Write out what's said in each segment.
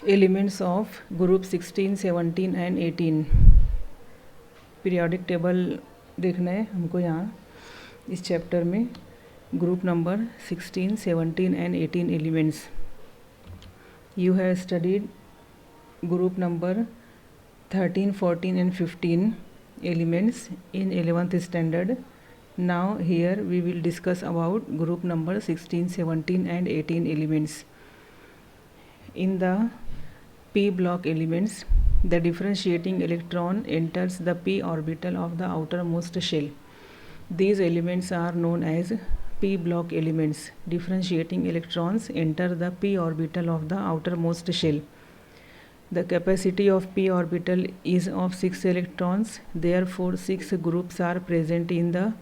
Elements of group 16, 17 and 18 periodic table देखना है हमको यहाँ इस चैप्टर में। Group number 16, 17 and 18 elements. You have studied group number 13, 14 and 15 elements in 11th standard. Now here we will discuss about group number 16, 17 and 18 elements. In the p block elements, the differentiating electron enters the p orbital of the outermost shell. These elements are known as p block elements. Differentiating electrons enter the p orbital of the outermost shell. The capacity of p orbital is of 6 electrons. Therefore 6 groups are present in the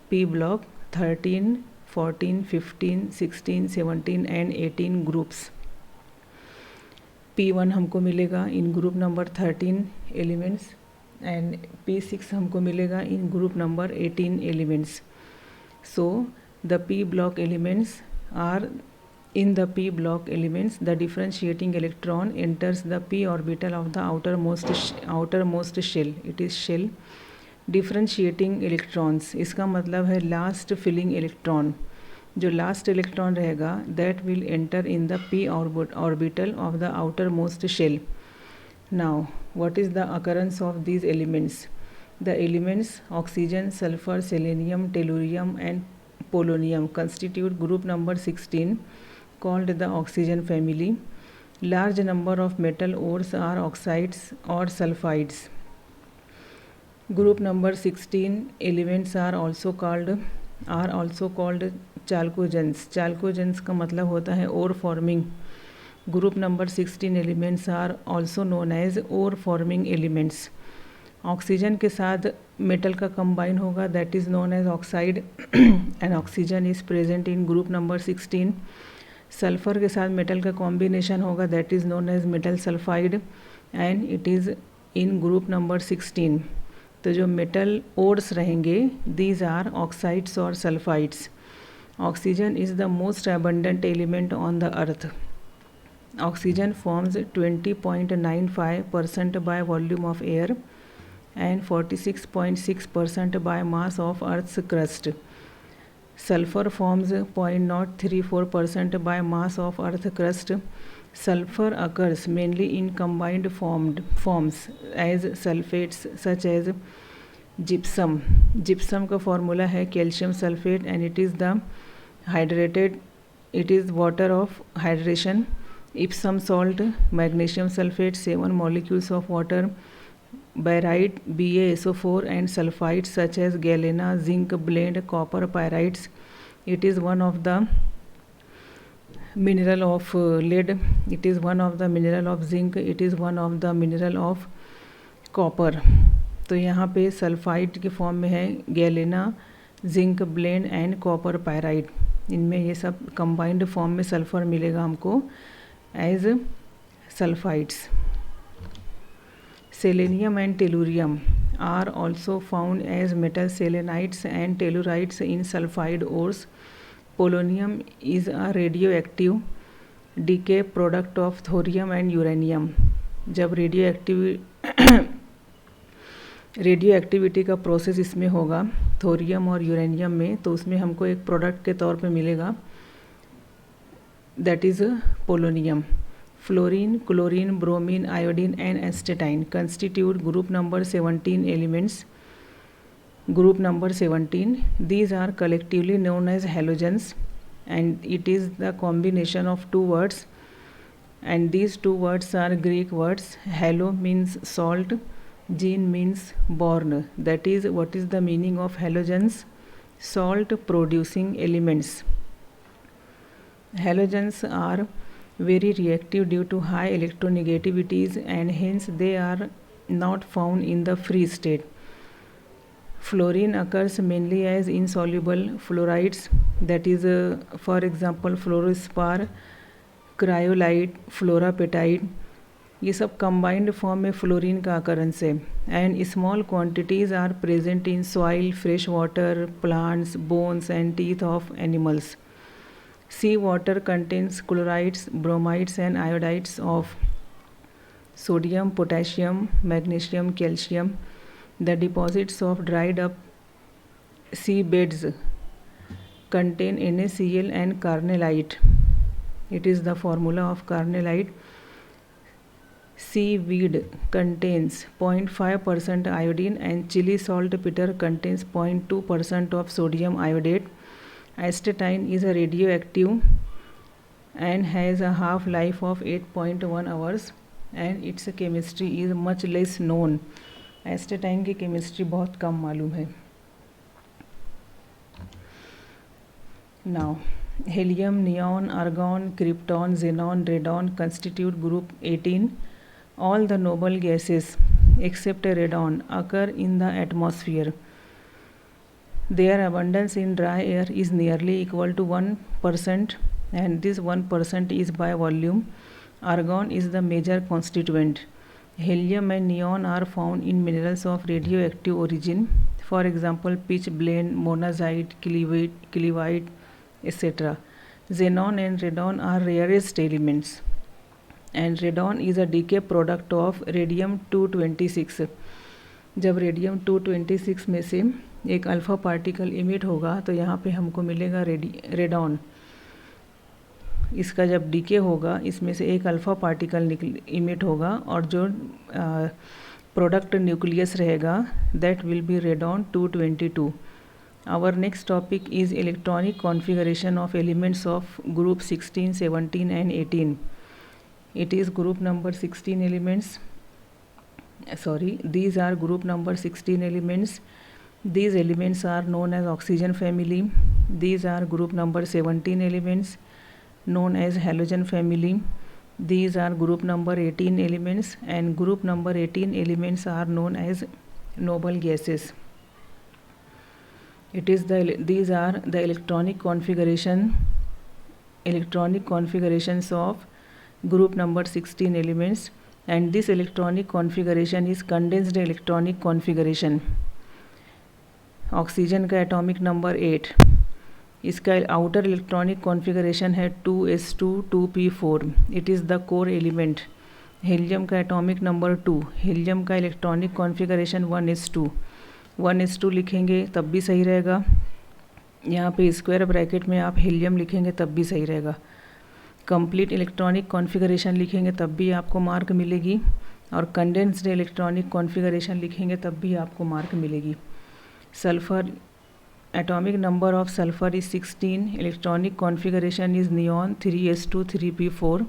p block: 13, 14, 15, 16, 17 and 18 groups. p1 हमको मिलेगा in group number 13 elements and p6 हमको मिलेगा in group number 18 elements. So the p block elements are in the p block elements, the differentiating electron enters the p orbital of the outermost shell. It is shell. Differentiating electrons, इसका मतलब है last filling electron. जो last electron रहेगा that will enter in the p orbital of the outermost shell. Now what is the occurrence of these elements? The elements oxygen, sulfur, selenium, tellurium and polonium constitute group number 16 called the oxygen family. Large number of metal ores are oxides or sulfides. Group number 16 elements are also called chalcogens. Chalcogens का मतलब होता है ore forming. Group number 16 elements are also known as ore forming elements. Oxygen के साथ metal का combine होगा that is known as oxide and oxygen is present in group number 16. Sulphur के साथ मेटल का कॉम्बिनेशन होगा that is known as metal sulphide and it is in group number 16. तो जो मेटल ओर्स रहेंगे these are oxides और sulphides. Oxygen is the most abundant element on the earth. Oxygen forms 20.95% by volume of air and 46.6% by mass of Earth's crust. Sulfur forms 0.034% by mass of Earth's crust. Sulfur occurs mainly in combined forms as sulfates such as gypsum. Gypsum का formula है calcium sulfate and it is the hydrated, it is water of hydration. Epsom salt, magnesium sulfate, 7 molecules of water. Barite, BaSO4 and sulfides such as galena, zinc blende, copper pyrites. It is one of the mineral of lead. It is one of the mineral of zinc. It is one of the mineral of copper. तो यहाँ पे sulphide के form में है galena, zinc blende and copper pyrite. इनमें ये सब combined form में सल्फर मिलेगा हमको as sulphides. Selenium and tellurium are also found as metal selenites and tellurides in sulfide ores. Polonium is a radioactive decay product of thorium and uranium. जब radioactivity का process इसमें होगा thorium और uranium में, तो उसमें हमको एक प्रोडक्ट के तौर पे मिलेगा that is polonium. Fluorine, chlorine, bromine, iodine and astatine constitute group number 17 elements. Group number 17, these are collectively known as halogens and it is the combination of two words, and these two words are Greek words. Halo means salt, gene means born. That is, what is the meaning of halogens? Salt producing elements. Halogens are very reactive due to high electronegativities and hence they are not found in the free state. Fluorine occurs mainly as insoluble fluorides, that is for example fluorspar, cryolite, fluorapatite. ये सब combined form में fluorine का occurrence है and small quantities are present in soil, fresh water, plants, bones and teeth of animals. Sea water contains chlorides, bromides and iodides of sodium, potassium, magnesium, calcium. The deposits of dried up sea beds contain NaCl and carnallite. It is the formula of carnallite. Seaweed contains 0.5% iodine and chili saltpeter contains 0.2% of sodium iodate. Astatine is a radioactive and has a half-life of 8.1 hours and its chemistry is much less known. Astatine की chemistry बहुत कम मालूम है. Now, helium, neon, argon, krypton, xenon, radon constitute group 18. All the noble gases except radon occur in the atmosphere. Their abundance in dry air is nearly equal to 1% and this 1% is by volume. Argon is the major constituent. Helium and neon are found in minerals of radioactive origin. For example, pitchblende, monazite, cleveite, etc. Xenon and radon are rarest elements. And radon is a decay product of radium 226. जब radium 226 में से एक alpha particle emit होगा तो यहाँ पे हमको मिलेगा रेडॉन. इसका जब डीके होगा इसमें से एक अल्फ़ा पार्टिकल इमिट होगा और जो प्रोडक्ट न्यूक्लियस रहेगा that will be radon 222. Our next topic is electronic configuration of elements of group 16, 17 and 18. It is group number 16 elements. These are group number 16 elements. These elements are known as oxygen family. These are group number 17 elements known as halogen family. These are group number 18 elements and group number 18 elements are known as noble gases. These are the electronic configurations of group number 16 elements and this electronic configuration is condensed electronic configuration. Oxygen का atomic number 8. इसका outer electronic configuration है 2s2 2p4. It is the core element. Helium का atomic number 2. Helium का electronic configuration 1s2. 1s2 लिखेंगे तब भी सही रहेगा. यहाँ पे स्क्वायर ब्रैकेट में आप हीलियम लिखेंगे तब भी सही रहेगा. कंप्लीट इलेक्ट्रॉनिक कॉन्फ़िगरेशन लिखेंगे तब भी आपको मार्क मिलेगी और कंडेंस्ड इलेक्ट्रॉनिक कॉन्फ़िगरेशन लिखेंगे तब भी आपको मार्क मिलेगी. Sulphur atomic number of sulfur is 16. Electronic configuration is neon 3s2 3p4.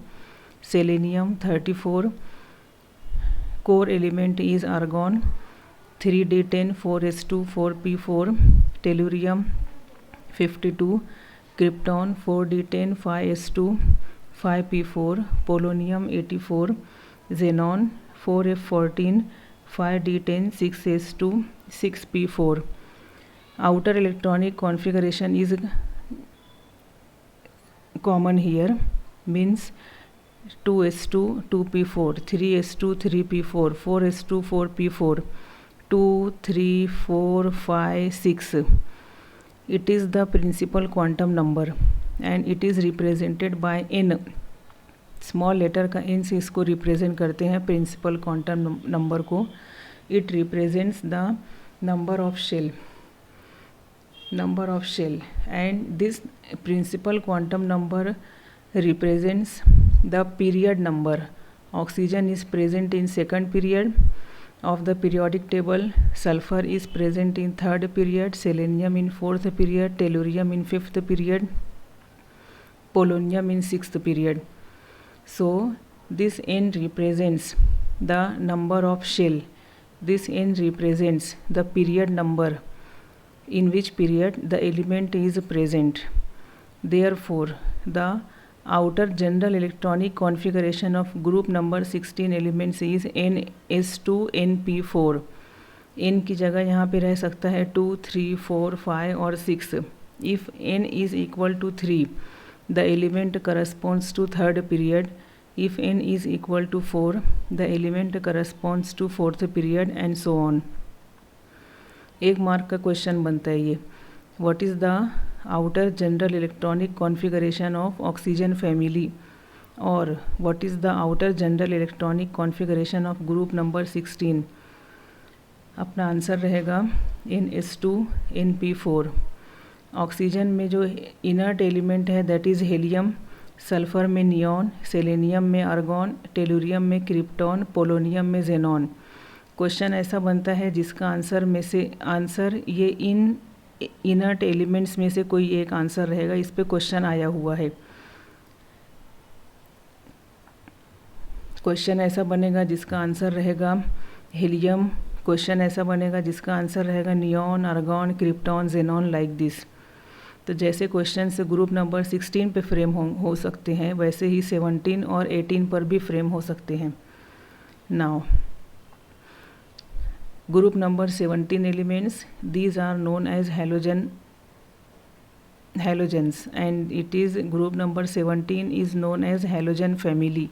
Selenium 34. Core element is argon 3d10 4s2 4p4. Tellurium 52. Krypton 4d10 5s2 5p4. Polonium 84. Xenon 4f14 5d10 6s2 6p4. Outer electronic configuration is common here, means 2s2 2p4 3s2 3p4 4s2 4p4 2 3 4 5 6. It is the principal quantum number and it is represented by n. Small letter का n से इसको represent करते हैं principal quantum number को. It represents the number of shell and this principal quantum number represents the period number. Oxygen is present in second period of the periodic table. Sulfur is present in third period. Selenium in fourth period. Tellurium in fifth period. Polonium in sixth period. So this n represents the number of shell. This n represents the period number in which period the element is present. Therefore, the outer general electronic configuration of group number 16 elements is ns2 np4. n की जगह यहाँ पे रह सकता है 2 3 4 5 और 6. If n is equal to 3, the element corresponds to third period. If n is equal to 4, the element corresponds to fourth period and so on. एक mark का क्वेश्चन बनता है ये. What is the outer general electronic configuration of oxygen family, or what is the outer general electronic configuration of group number 16? अपना answer रहेगा NS2 NP4। Oxygen में जो inert element है दैट इज़ हेलियम, सल्फ़र में neon, selenium में argon, tellurium में krypton, polonium में xenon. Question ऐसा बनता है जिसका आंसर ये इन इनर्ट एलिमेंट्स में से कोई एक आंसर रहेगा। इस पे क्वेश्चन आया हुआ है। क्वेश्चन ऐसा बनेगा जिसका आंसर रहेगा हीलियम। क्वेश्चन ऐसा बनेगा जिसका आंसर रहेगा neon, argon, krypton, xenon, like this. तो जैसे क्वेश्चन से ग्रुप नंबर 16 पे फ्रेम हो सकते हैं, वैसे ही 17 और 18 पर भी फ्रेम हो सकते हैं। Now group number 17 elements, these are known as halogens, and it is group number 17 is known as halogen family.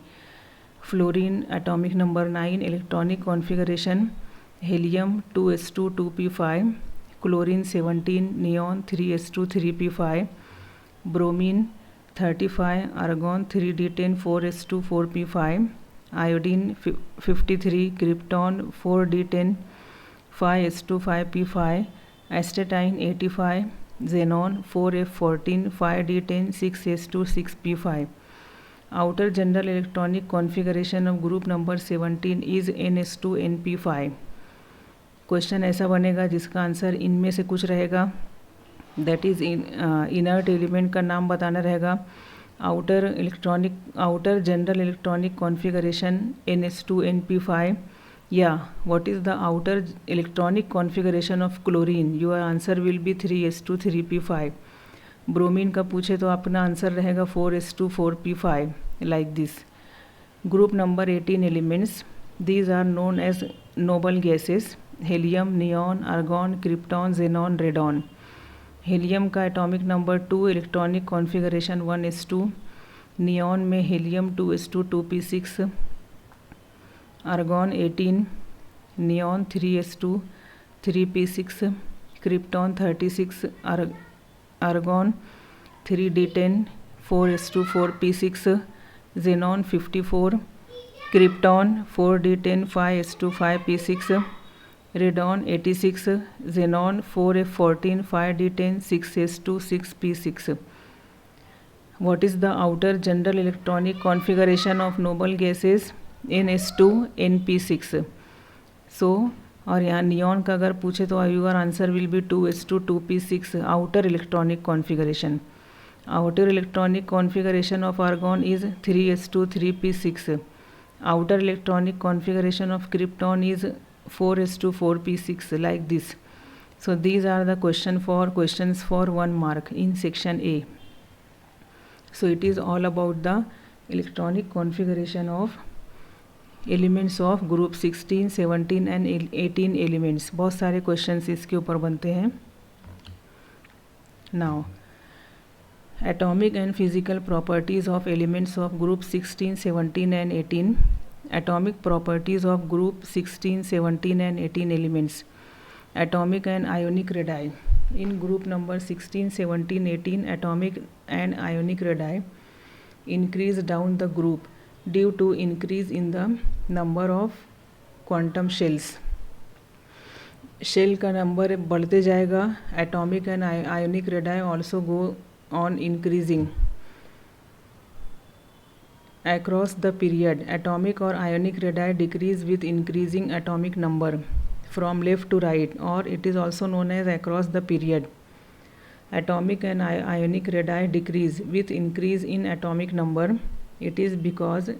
Fluorine atomic number 9, electronic configuration helium 2s2 2p5, chlorine 17, neon 3s2 3p5, bromine 35, argon 3d10 4s2 4p5, iodine 53, krypton 4d10 5s2 5p5, astatine 85, xenon 4f14 5d10 6s2 6p5. Outer general electronic configuration of group number 17 is ns2 np5. Question ऐसा बनेगा जिसका answer इनमें से कुछ रहेगा, that is inert element का नाम बताना रहेगा। Outer general electronic configuration ns2 np5, या what is the outer electronic configuration of chlorine? Your answer will be 3s2 3p5। Bromine का पूछे तो अपना आंसर रहेगा 4s2 4p5, like this. Group number 18 elements, these are known as noble gases, helium, neon, argon, krypton, xenon, radon. Helium का atomic number 2, electronic configuration 1s2, neon में helium 2s2 2p6, argon 18, neon 3s2 3p6, krypton 36, argon 3d10 4s2 4p6, xenon 54, krypton 4d10 5s2 5p6, radon 86, xenon 4f14 5d10 6s2 6p6. What is the outer general electronic configuration of noble gases? ns2 np6. So और यहाँ neon का अगर पूछे तो your answer will B 2s2 2p6, outer electronic configuration. Outer electronic configuration of argon is 3s2 3p6. Outer electronic configuration of krypton is 4s2 4p6, like this. So these are the questions for 1 mark in section A. So it is all about the electronic configuration of elements of group 16, 17 and 18 elements. बहुत सारे questions इसके ऊपर बनते हैं। Now atomic and physical properties of elements of group 16, 17 and 18। Atomic properties of group 16, 17 and 18 elements. Atomic and ionic radii in group number 16, 17, 18 atomic and ionic radii increase down the group due to increase in the number of quantum shells. Shell का number बढ़ते जाएगा। Atomic and ionic radii also go on increasing across the period. Atomic or ionic radii decrease with increasing atomic number from left to right, or it is also known as across the period. Atomic and ionic radii decrease with increase in atomic number. It is because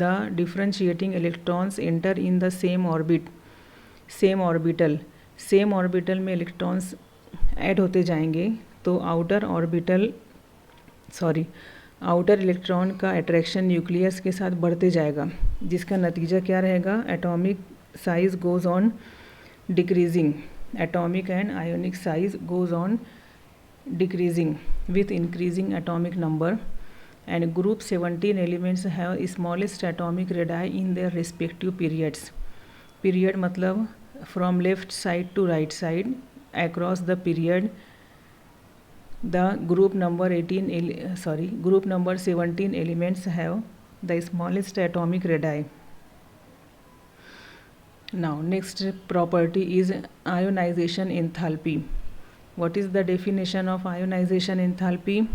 the differentiating electrons enter in the same orbital. Same orbital में electrons add होते जाएंगे तो outer electron का attraction nucleus के साथ बढ़ते जाएगा, जिसका नतीजा क्या रहेगा? Atomic size goes on decreasing. Atomic and ionic size goes on decreasing with increasing atomic number, and group 17 elements have smallest atomic radii in their respective periods. Period मतलब from left side to right side across the period. The group number 17 elements have the smallest atomic radii. Now next property is ionization enthalpy. What is the definition of ionization enthalpy?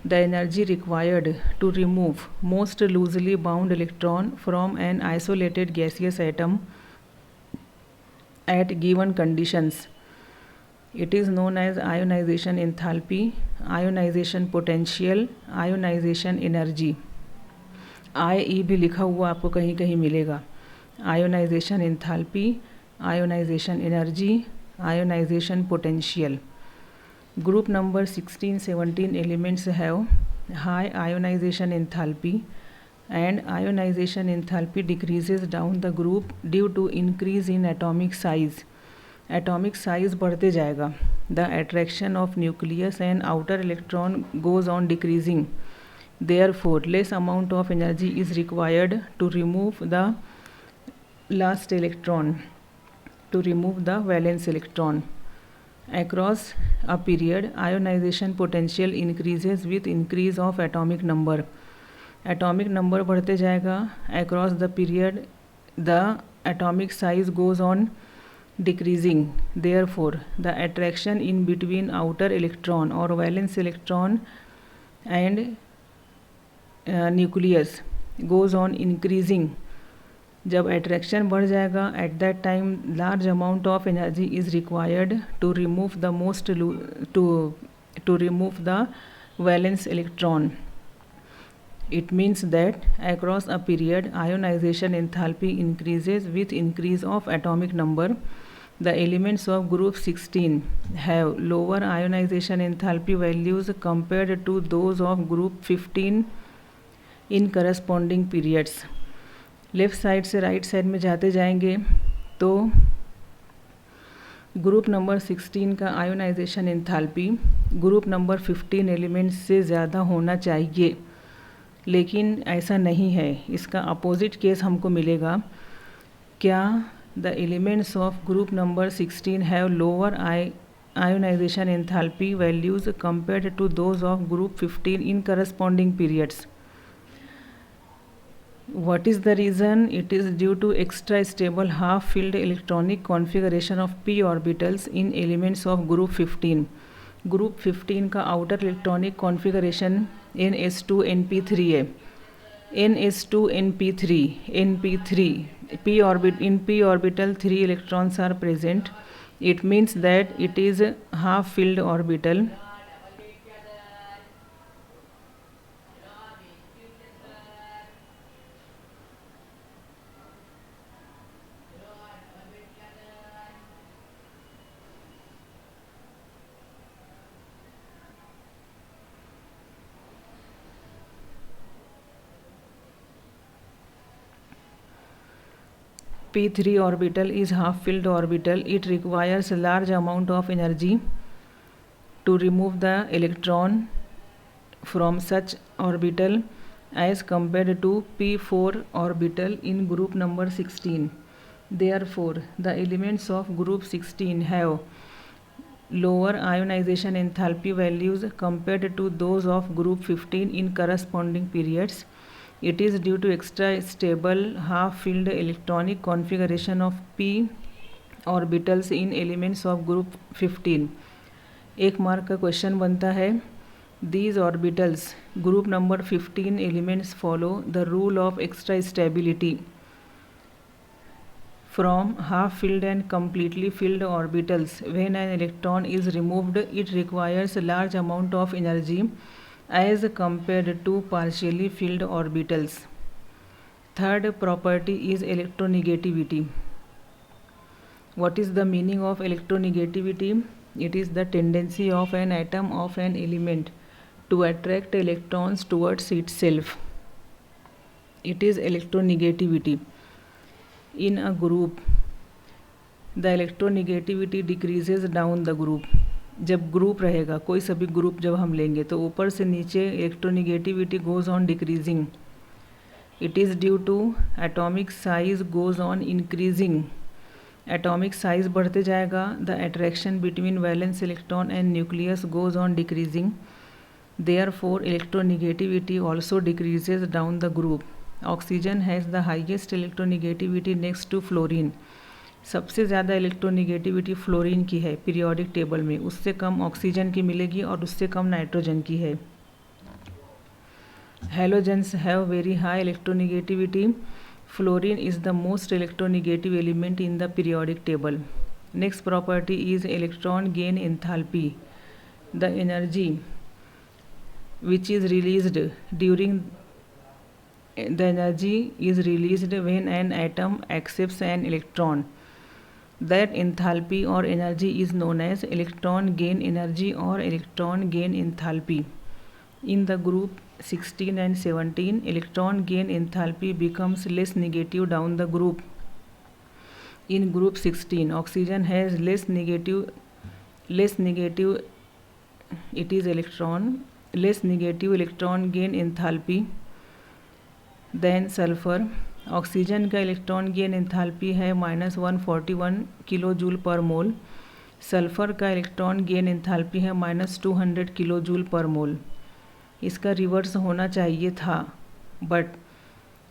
The energy required to remove most loosely bound electron from an isolated gaseous atom at given conditions. It is known as ionization enthalpy, ionization potential, ionization energy. IE भी लिखा हुआ आपको कहीं कहीं मिलेगा. Ionization enthalpy, ionization energy, ionization potential. Group number 16-17 elements have high ionization enthalpy, and ionization enthalpy decreases down the group due to increase in atomic size. Atomic size बढ़ते जाएगा. The attraction of nucleus and outer electron goes on decreasing. Therefore, less amount of energy is required to remove the last electron, to remove the valence electron. Across a period, ionization potential increases with increase of atomic number. Atomic number बढ़ते जाएगा. Across the period, the atomic size goes on decreasing. Therefore, the attraction in between outer electron or valence electron and nucleus goes on increasing. जब attraction बढ़ जाएगा, at that time large amount of energy is required to remove the valence electron. It means that across a period, ionization enthalpy increases with increase of atomic number. The elements of group 16 have lower ionization enthalpy values compared to those of group 15 in corresponding periods. Left side से right side में जाते जाएंगे तो group number 16 का ionisation enthalpy group number 15 elements से ज़्यादा होना चाहिए, लेकिन ऐसा नहीं है. इसका अपोजिट केस हमको मिलेगा. क्या the elements of group number 16 have lower ionisation enthalpy values compared to those of group 15 in corresponding periods. What is the reason? It is due to extra stable half-filled electronic configuration of p orbitals in elements of group 15. Group 15 का outer electronic configuration ns2 np3 है. ns2 np3 in p orbital 3 electrons are present. It means that it is half-filled orbital. p3 orbital is half-filled orbital. It requires a large amount of energy to remove the electron from such orbital as compared to p4 orbital in group number 16. Therefore, the elements of group 16 have lower ionization enthalpy values compared to those of group 15 in corresponding periods. It is due to extra stable half-filled electronic configuration of p orbitals in elements of group 15. एक mark का question बनता है. These orbitals, group number 15 elements follow the rule of extra stability. From half-filled and completely filled orbitals, when an electron is removed, it requires a large amount of energy as compared to partially filled orbitals. Third property is electronegativity. What is the meaning of electronegativity? It is the tendency of an atom of an element to attract electrons towards itself. It is electronegativity. In a group, the electronegativity decreases down the group. जब group रहेगा, कोई सभी group जब हम लेंगे तो ऊपर से नीचे electronegativity goes on decreasing. It is due to atomic size goes on increasing atomic size बढ़ते जाएगा, the attraction between valence electron and nucleus goes on decreasing, therefore electronegativity also decreases down the group. Oxygen has the highest electronegativity next to fluorine. सबसे ज़्यादा electronegativity fluorine की है periodic table में, उससे कम oxygen की मिलेगी और उससे कम नाइट्रोजन की है। Halogens have very high electronegativity, fluorine is the most electronegative element in the periodic table. Next property is electron gain enthalpy, the energy which is released during the energy is released when an atom accepts an electron. That enthalpy or energy is known as electron gain energy or electron gain enthalpy. In the group 16 and 17, electron gain enthalpy becomes less negative down the group. In group 16, oxygen has less negative, it is less negative electron gain enthalpy than sulfur. Oxygen का electron gain enthalpy है -141 kilo joule पर मोल। Sulphur का electron gain enthalpy है -200 kilo joule पर मोल। इसका reverse होना चाहिए था, but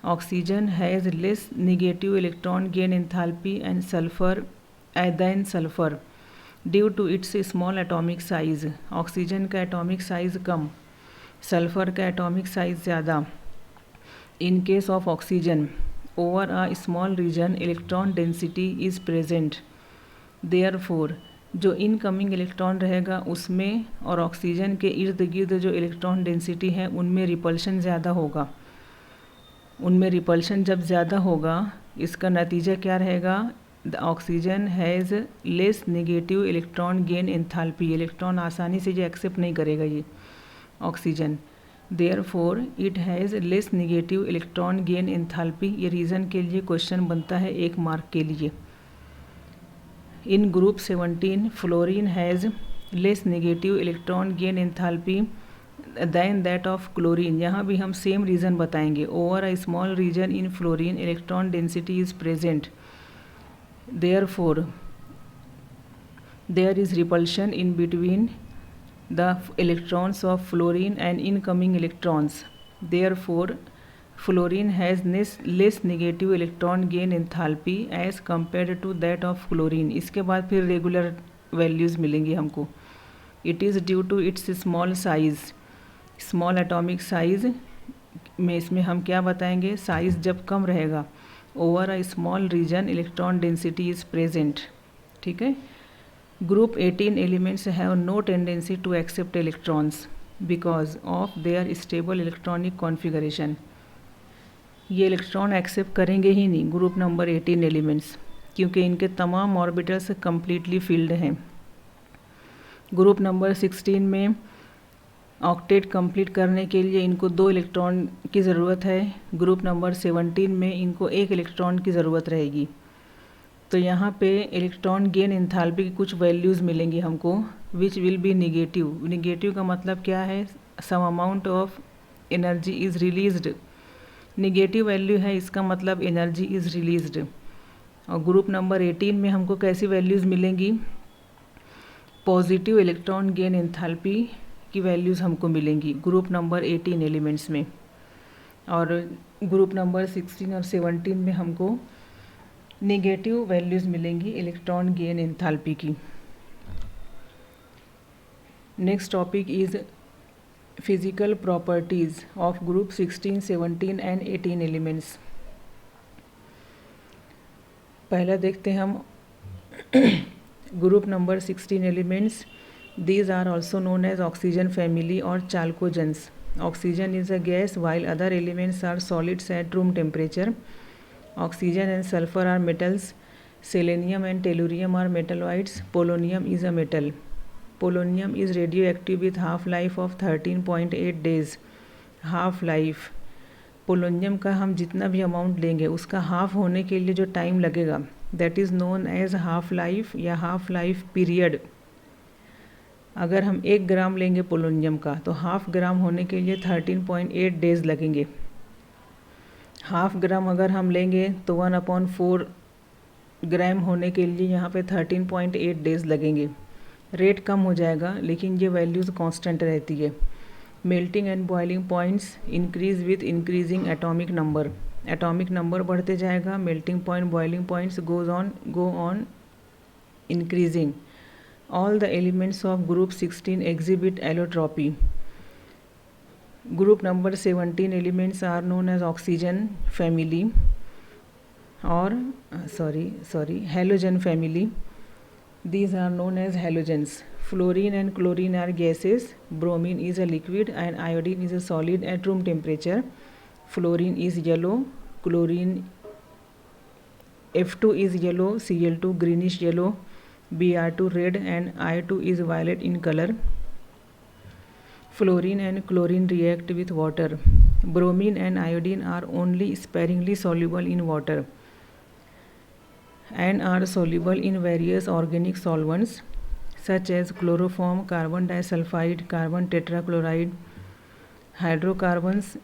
oxygen has less negative electron gain enthalpy and sulphur then sulphur due to its small atomic size. Oxygen का एटॉमिक साइज़ कम, सल्फ़र का एटॉमिक साइज़ ज़्यादा। In case of oxygen over a small region electron density is present, therefore जो incoming electron रहेगा उसमें और oxygen के इर्द गिर्द जो इलेक्ट्रॉन डेंसिटी है उनमें रिपल्शन ज़्यादा होगा। उनमें रिपल्शन जब ज़्यादा होगा इसका नतीजा क्या रहेगा? The oxygen has less negative electron gain enthalpy. Electron आसानी से जो एक्सेप्ट नहीं करेगा ये oxygen, therefore it has less negative electron gain enthalpy. ये रीज़न के लिए क्वेश्चन बनता है 1 मार्क के लिए। In group 17 fluorine has less negative electron gain enthalpy than that of chlorine. यहाँ भी हम सेम रीज़न बताएंगे। Over a small region in fluorine electron density is present, therefore there is repulsion in between the electrons of fluorine and incoming electrons, therefore fluorine has less negative electron gain enthalpy as compared to that of chlorine। इसके बाद फिर regular values मिलेंगी हमको। it is due to its small size, small atomic size में इसमें हम क्या बताएंगे? साइज़ जब कम रहेगा, over a small region electron density is present. ठीक है। Group 18 elements have no tendency to accept electrons because of their stable electronic configuration. ये इलेक्ट्रॉन एक्सेप्ट करेंगे ही नहीं ग्रुप नंबर 18 एलिमेंट्स, क्योंकि इनके तमाम ऑर्बिटल्स कम्प्लीटली फील्ड हैं। ग्रुप नंबर 16 में ऑक्टेट कंप्लीट करने के लिए इनको 2 इलेक्ट्रॉन की ज़रूरत है। ग्रुप नंबर 17 में इनको 1 इलेक्ट्रॉन की ज़रूरत रहेगी। तो यहाँ पे इलेक्ट्रॉन गेन एंथैल्पी की कुछ वैल्यूज़ मिलेंगी हमको, which will be negative. Negative का मतलब क्या है? Some amount of energy is released. Negative value है, इसका मतलब एनर्जी इज़ रिलीज्ड। और ग्रुप नंबर 18 में हमको कैसी वैल्यूज़ मिलेंगी? पॉजिटिव इलेक्ट्रॉन गेन एंथैल्पी की वैल्यूज़ हमको मिलेंगी ग्रुप नंबर 18 एलिमेंट्स में। और ग्रुप नंबर 16 और 17 में हमको नेगेटिव वैल्यूज़ मिलेंगी इलेक्ट्रॉन गेन एंथैल्पी की। Next topic is physical properties of group 16, 17 and 18 elements. पहला देखते हैं हम group number 16 elements. These are also known as oxygen family or chalcogens. Oxygen is a gas while other elements are solids at room temperature. Oxygen and sulfur are metals. Selenium and tellurium are metalloids. Polonium is a metal. Polonium is radioactive with half-life of 13.8 days. Half-life. Polonium का हम जितना भी amount लेंगे उसका half होने के लिए जो टाइम लगेगा that is known as half life या हाफ लाइफ पीरियड। अगर हम 1 ग्राम लेंगे पोलोनियम का तो हाफ ग्राम होने के लिए 13.8 डेज़ लगेंगे। हाफ ग्राम अगर हम लेंगे तो 1/4 ग्राम होने के लिए यहाँ पे 13.8 डेज लगेंगे। रेट कम हो जाएगा लेकिन ये वैल्यूज़ कांस्टेंट रहती है। Melting and boiling points increase with increasing atomic number. Atomic number बढ़ते जाएगा, melting point boiling points go on increasing. All the elements of group 16 exhibit allotropy. Group number 17 elements are known as oxygen family or halogen family. These are known as halogens. Fluorine and chlorine are gases. Bromine is a liquid and iodine is a solid at room temperature. Fluorine is yellow, chlorine F2 is yellow, Cl2 greenish yellow, Br2 red and I2 is violet in color. Fluorine and chlorine react with water. Bromine and iodine are only sparingly soluble in water and are soluble in various organic solvents such as chloroform, carbon disulfide, carbon tetrachloride, hydrocarbons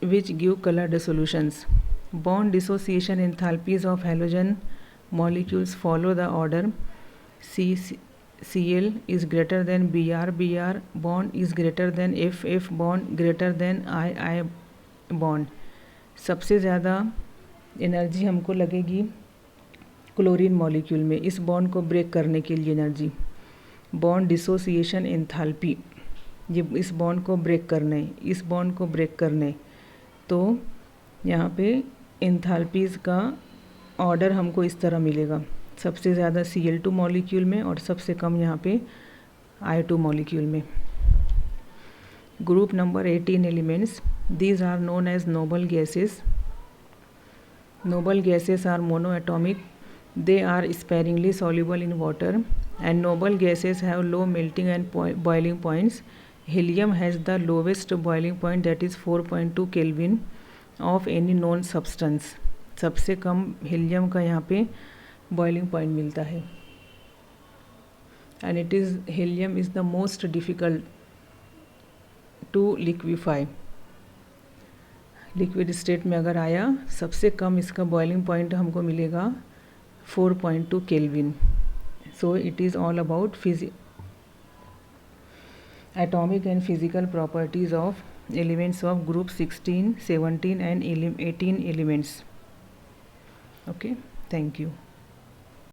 which give colored solutions. Bond dissociation enthalpies of halogen molecules follow the order Cl is greater than Br, Br bond is greater than F, F bond greater than I bond. सबसे ज़्यादा energy हमको लगेगी chlorine molecule में, इस bond को break करने के लिए एनर्जी। बॉन्ड डिसोसिएशन एंथैल्पी, ये इस बॉन्ड को ब्रेक करने, तो यहाँ पे एंथैल्पीज़ का ऑर्डर हमको इस तरह मिलेगा, सबसे ज़्यादा Cl2 मॉलिक्यूल में और सबसे कम यहाँ पे I2 मॉलिक्यूल में। Group number 18 elements, these are known as noble gases. Noble gases are monoatomic. They are sparingly soluble in water and noble gases have low melting and boiling points. Helium has the lowest boiling point, that is 4.2 Kelvin of any known substance. सबसे कम helium का यहाँ पे boiling point मिलता है and it is helium is the most difficult to liquefy. Liquid state में अगर आया, सबसे कम इसका बॉइलिंग पॉइंट हमको मिलेगा 4.2 Kelvin. So it is all about atomic and physical properties of elements of group 16, 17 and 18 elements. Okay, thank you.